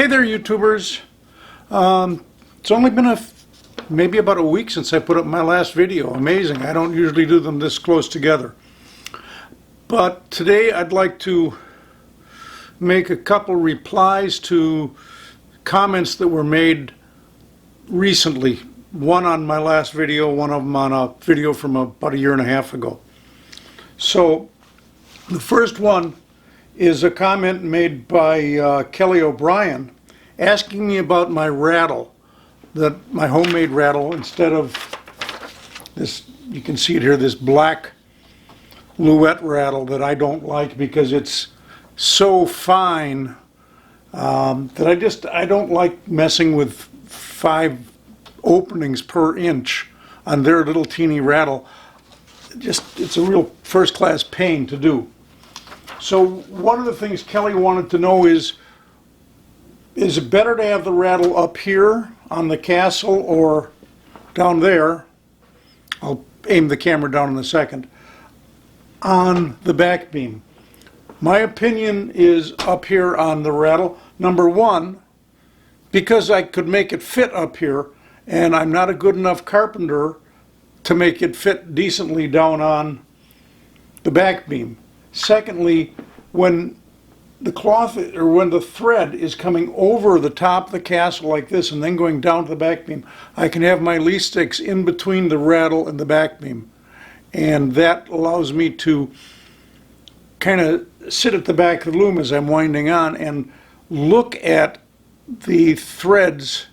Hey there, YouTubers. It's only been maybe about a week since I put up my last video. Amazing. I don't usually do them this close together. But today I'd like to make a couple replies to comments that were made recently. One on my last video, one of them on a video from about a year and a half ago. So the first one is a comment made by Kelly O'Brien asking me about my rattle, my homemade rattle, instead of this, you can see it here, this black Luet rattle that I don't like because it's so fine that I don't like messing with 5 openings per inch on their little teeny rattle. It's a real first-class pain to do. So one of the things Kelly wanted to know is it better to have the rattle up here on the castle or down there? I'll aim the camera down in a second. On the back beam. My opinion is up here on the rattle. Number one, because I could make it fit up here, and I'm not a good enough carpenter to make it fit decently down on the back beam. Secondly, when the cloth or when the thread is coming over the top of the castle like this and then going down to the back beam, I can have my leaf sticks in between the rattle and the back beam, and that allows me to kind of sit at the back of the loom as I'm winding on and look at the threads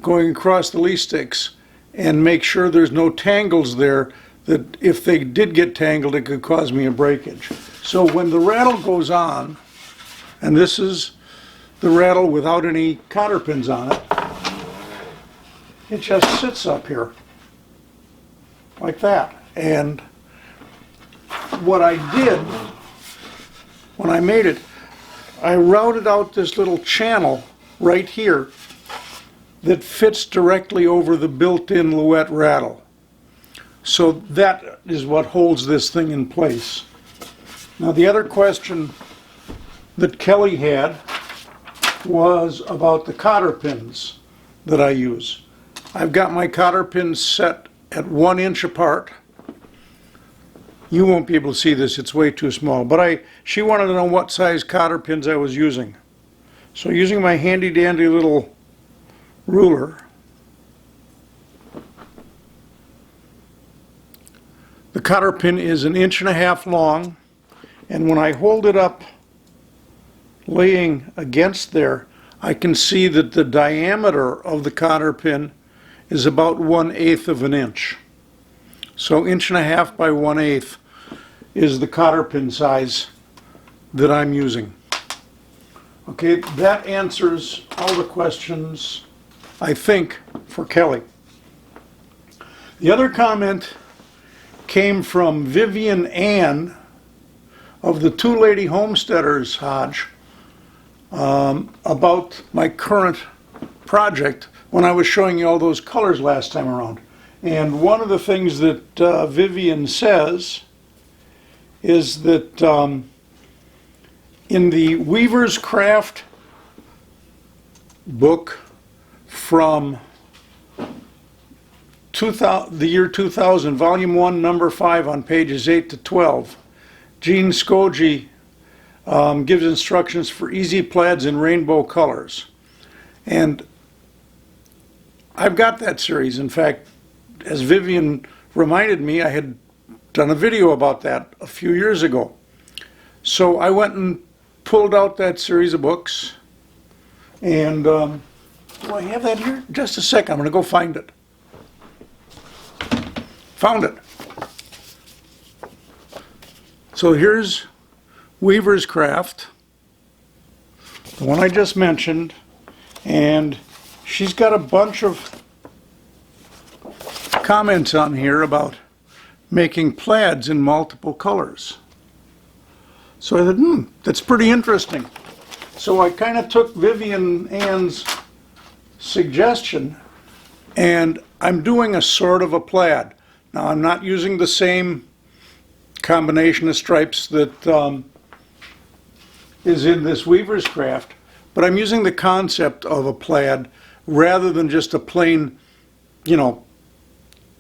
going across the leaf sticks and make sure there's no tangles there, that if they did get tangled it could cause me a breakage. So when the rattle goes on, and this is the rattle without any cotter pins on it, it just sits up here like that. And what I did when I made it, I routed out this little channel right here that fits directly over the built-in Luet rattle. So that is what holds this thing in place. Now the other question that Kelly had was about the cotter pins that I use. I've got my cotter pins set at 1 inch apart. You won't be able to see this, it's way too small, but she wanted to know what size cotter pins I was using. So using my handy dandy little ruler, the cotter pin is 1.5 inches long, and when I hold it up laying against there, I can see that the diameter of the cotter pin is about 1/8 of an inch. So 1.5 inches by 1/8 is the cotter pin size that I'm using. Okay, that answers all the questions, I think, for Kelly. The other comment came from Vivian Ann of the Two Lady Homesteaders Hodge about my current project when I was showing you all those colors last time around. And one of the things that Vivian says is that in the Weaver's Craft book from the year 2000, volume 1, number 5, on pages 8 to 12, Gene Skoji gives instructions for easy plaids in rainbow colors. And I've got that series. In fact, as Vivian reminded me, I had done a video about that a few years ago. So I went and pulled out that series of books, and do I have that here? Just a second, I'm going to go find it. Found it. So here's Weaver's Craft, the one I just mentioned, and she's got a bunch of comments on here about making plaids in multiple colors. So I thought, that's pretty interesting. So I kind of took Vivian Ann's suggestion, and I'm doing a sort of a plaid. Now I'm not using the same combination of stripes that is in this Weaver's Craft, but I'm using the concept of a plaid rather than just a plain, you know,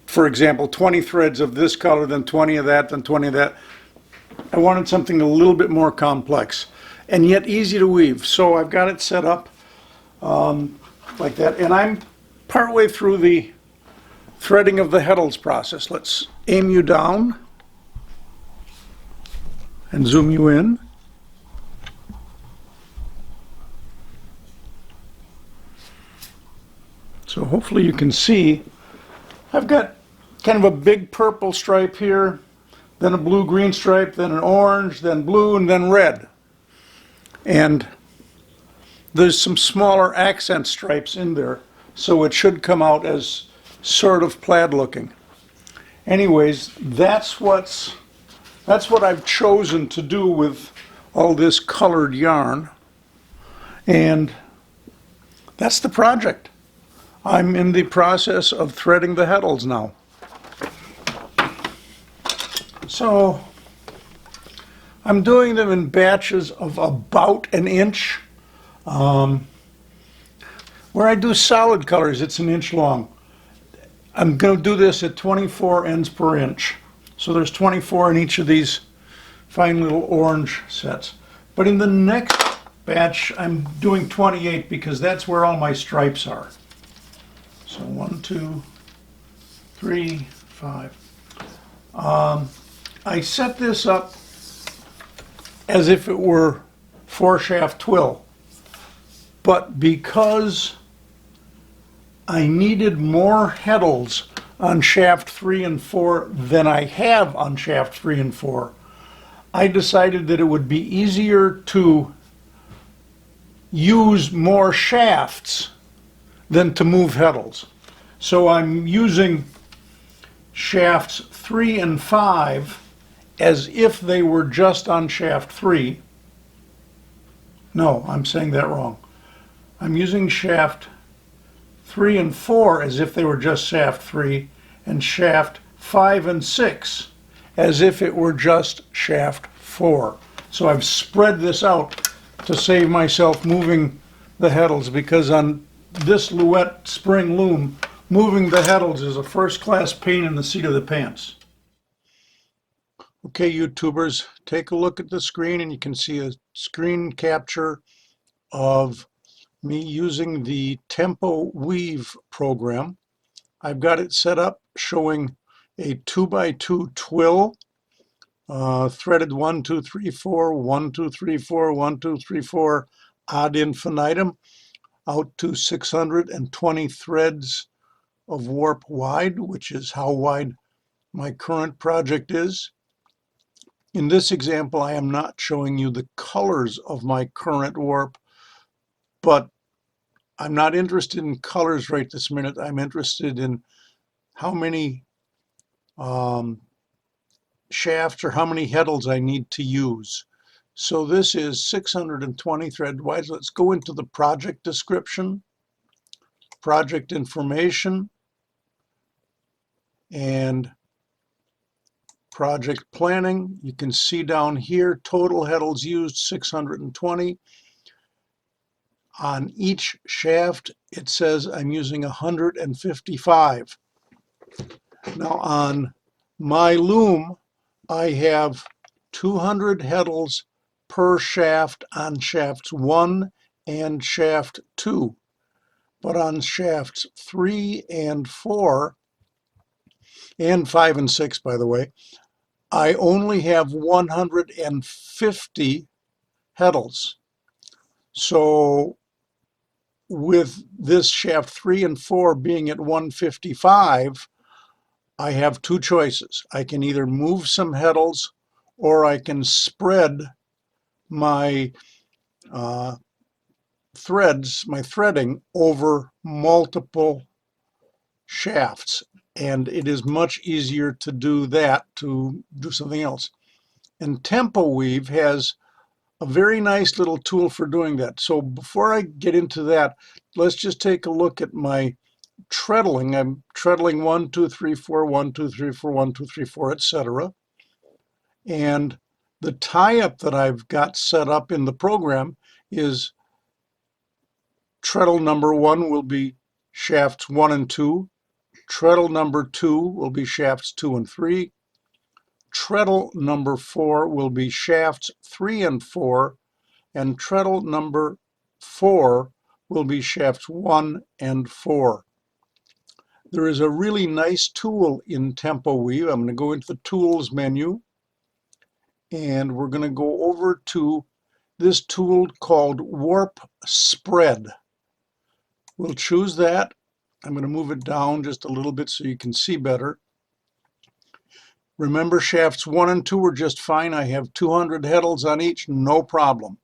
for example, 20 threads of this color, then 20 of that, then 20 of that. I wanted something a little bit more complex and yet easy to weave. So I've got it set up like that, and I'm partway through the threading of the heddles process. Let's aim you down and zoom you in. So hopefully you can see I've got kind of a big purple stripe here, then a blue-green stripe, then an orange, then blue, and then red. And there's some smaller accent stripes in there, so it should come out as sort of plaid looking. Anyways, that's what I've chosen to do with all this colored yarn, and that's the project. I'm in the process of threading the heddles now. So I'm doing them in batches of about an inch. Where I do solid colors, it's an inch long. I'm going to do this at 24 ends per inch. So there's 24 in each of these fine little orange sets. But in the next batch, I'm doing 28 because that's where all my stripes are. So 1, 2, 3, 5. I set this up as if it were 4-shaft twill, but because I needed more heddles on shaft 3 and 4 than I have on shaft 3 and 4, I decided that it would be easier to use more shafts than to move heddles. So I'm using shafts 3 and 5 as if they were just on shaft 3. No, I'm saying that wrong. I'm using shaft 3 and 4 as if they were just shaft 3, and shaft 5 and 6 as if it were just shaft 4. So I've spread this out to save myself moving the heddles, because on this Luette spring loom, moving the heddles is a first-class pain in the seat of the pants. Okay, YouTubers, take a look at the screen and you can see a screen capture of me using the TempoWeave program. I've got it set up showing a 2x2 twill, threaded 1, 2, 3, 4, 1, 2, 3, 4, 1, 2, 3, 4, ad infinitum, out to 620 threads of warp wide, which is how wide my current project is. In this example, I am not showing you the colors of my current warp, but I'm not interested in colors right this minute. I'm interested in how many shafts or how many heddles I need to use. So this is 620 thread wide. Let's go into the project description, project information, and project planning. You can see down here, total heddles used 620. On each shaft, it says I'm using 155. Now on my loom, I have 200 heddles per shaft on shafts 1 and shaft 2. But on shafts 3 and 4, and 5 and 6, by the way, I only have 150 heddles. So with this shaft 3 and 4 being at 155, I have two choices. I can either move some heddles, or I can spread my threading over multiple shafts. And it is much easier to do that, to do something else. And TempoWeave has a very nice little tool for doing that. So before I get into that, let's just take a look at my treadling. I'm treadling 1, 2, 3, 4, 1, 2, 3, 4, 1, 2, 3, 4, etc. And the tie-up that I've got set up in the program is treadle number 1 will be shafts 1 and 2. Treadle number 2 will be shafts 2 and 3. Treadle number 4 will be shafts 3 and 4. And treadle number 4 will be shafts 1 and 4. There is a really nice tool in TempoWeave. I'm going to go into the Tools menu, and we're going to go over to this tool called Warp Spread. We'll choose that. I'm going to move it down just a little bit so you can see better. Remember, shafts 1 and 2 are just fine. I have 200 heddles on each, no problem.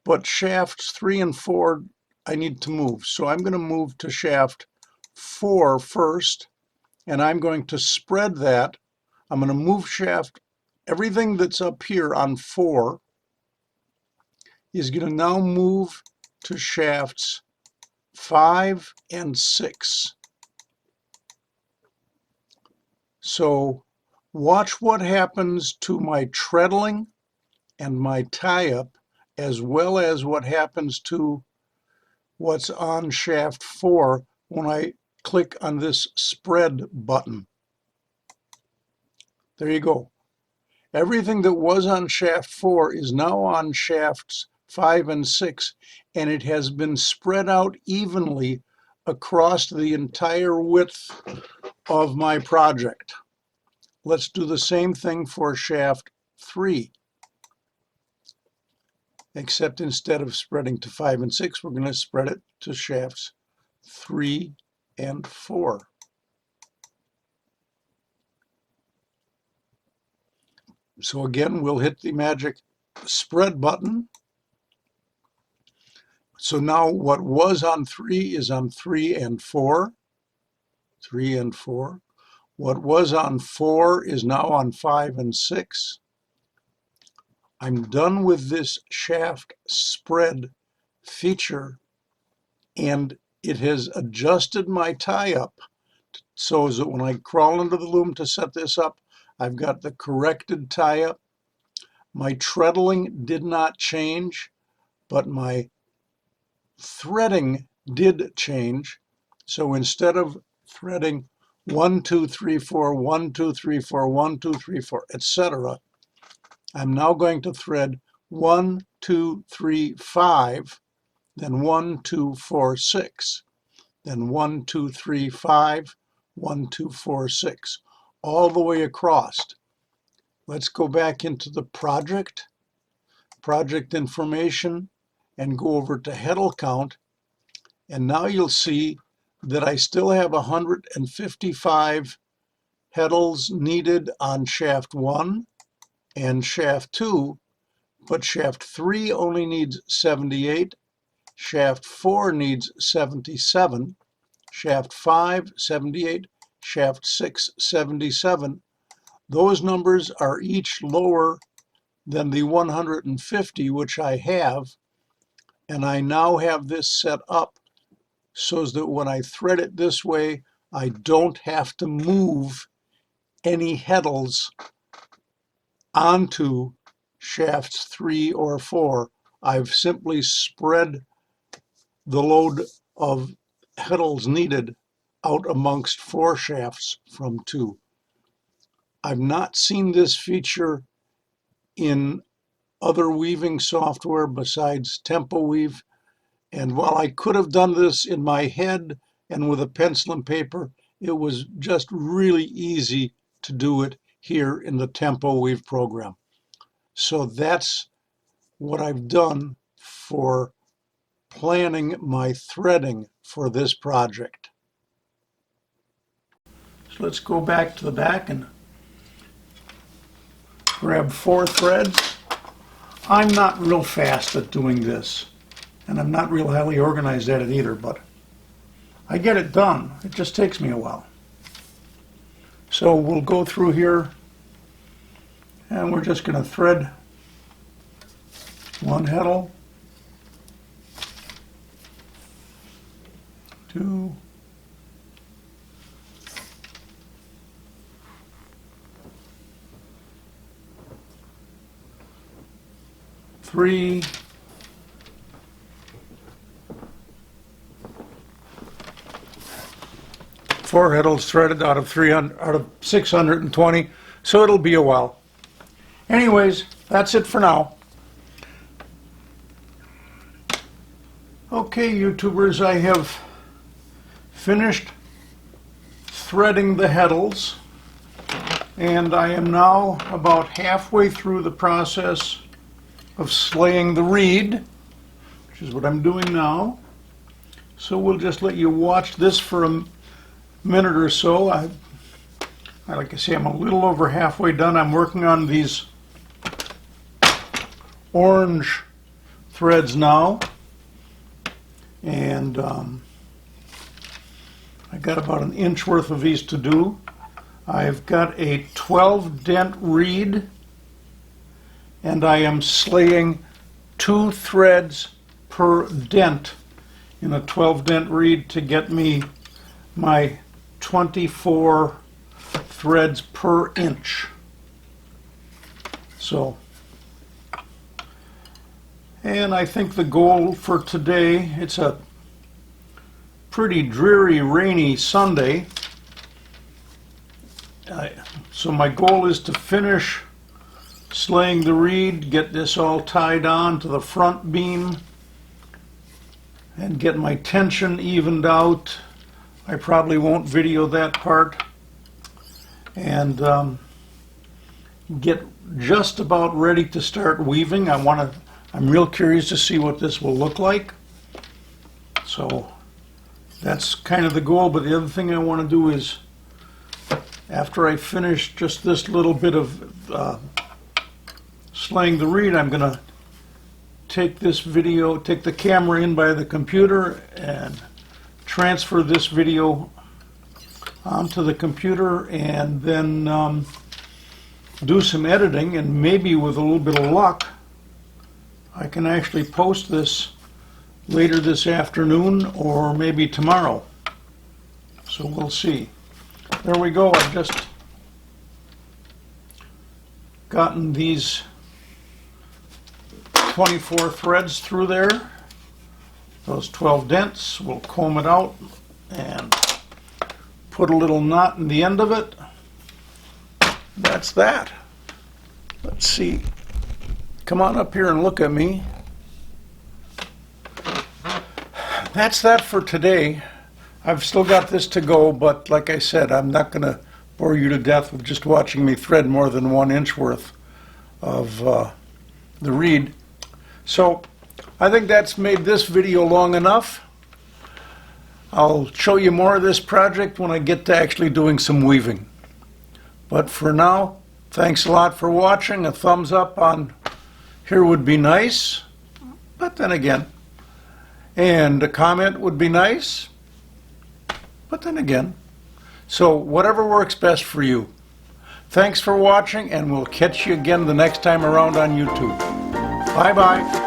But shafts 3 and 4, I need to move. So I'm going to move to shaft 4 first, and I'm going to spread that. I'm going to move shaft, everything that's up here on 4 is going to now move to shafts 5 and 6. So watch what happens to my treadling and my tie-up, as well as what happens to what's on shaft 4 when I click on this spread button. There you go. Everything that was on shaft 4 is now on shafts 5 and 6, and it has been spread out evenly across the entire width of my project. Let's do the same thing for shaft 3. Except instead of spreading to 5 and 6, we're going to spread it to shafts 3 and 4. So again, we'll hit the magic spread button. So now what was on 3 is on 3 and 4. 3 and 4. What was on 4 is now on 5 and 6. I'm done with this shaft spread feature, and it has adjusted my tie-up so that when I crawl into the loom to set this up, I've got the corrected tie-up. My treadling did not change, but my threading did change. So instead of threading 1, 2, 3, 4, 1, 2, 3, 4, 1, 2, 3, 4, etc., I'm now going to thread 1, 2, 3, 5, then 1, 2, 4, 6, then 1, 2, 3, 5, 1, 2, 4, 6, all the way across. Let's go back into the project information, and go over to Heddle count, and now you'll see that I still have 155 heddles needed on shaft 1 and shaft 2, but shaft 3 only needs 78, shaft 4 needs 77, shaft 5, 78, shaft 6, 77. Those numbers are each lower than the 150 which I have, and I now have this set up so that when I thread it this way, I don't have to move any heddles onto shafts 3 or 4. I've simply spread the load of heddles needed out amongst 4 shafts from 2. I've not seen this feature in other weaving software besides TempoWeave, and while I could have done this in my head and with a pencil and paper, it was just really easy to do it here in the TempoWeave program. So that's what I've done for planning my threading for this project. So let's go back to the back and grab 4 threads. I'm not real fast at doing this, and I'm not real highly organized at it either, but I get it done. It just takes me a while. So we'll go through here, and we're just going to thread 1 heddle, 2, 3, 4 heddles threaded out of 620, so it'll be a while. Anyways, that's it for now. Okay, YouTubers, I have finished threading the heddles, and I am now about halfway through the process of slaying the reed, which is what I'm doing now. So we'll just let you watch this for a minute or so. Like I say, I'm a little over halfway done. I'm working on these orange threads now, and I got about an inch worth of these to do. I've got a 12 dent reed, and I am slaying 2 threads per dent in a 12 dent reed to get me my 24 threads per inch. So, and I think the goal for today, it's a pretty dreary, rainy Sunday. So my goal is to finish slaying the reed, get this all tied on to the front beam, and get my tension evened out. I probably won't video that part. And get just about ready to start weaving. I'm real curious to see what this will look like. So that's kind of the goal, but the other thing I want to do is, after I finish just this little bit of slaying the reed, I'm going to take this video, take the camera in by the computer and transfer this video onto the computer, and then do some editing, and maybe with a little bit of luck I can actually post this later this afternoon or maybe tomorrow. So we'll see. There we go. I've just gotten these 24 threads through there. Those 12 dents. We'll comb it out and put a little knot in the end of it. That's that. Let's see. Come on up here and look at me. That's that for today. I've still got this to go, but like I said, I'm not going to bore you to death with just watching me thread more than 1 inch worth of the reed. So I think that's made this video long enough. I'll show you more of this project when I get to actually doing some weaving. But for now, thanks a lot for watching. A thumbs up on here would be nice, but then again, and a comment would be nice, but then again. So whatever works best for you. Thanks for watching, and we'll catch you again the next time around on YouTube. Bye-bye.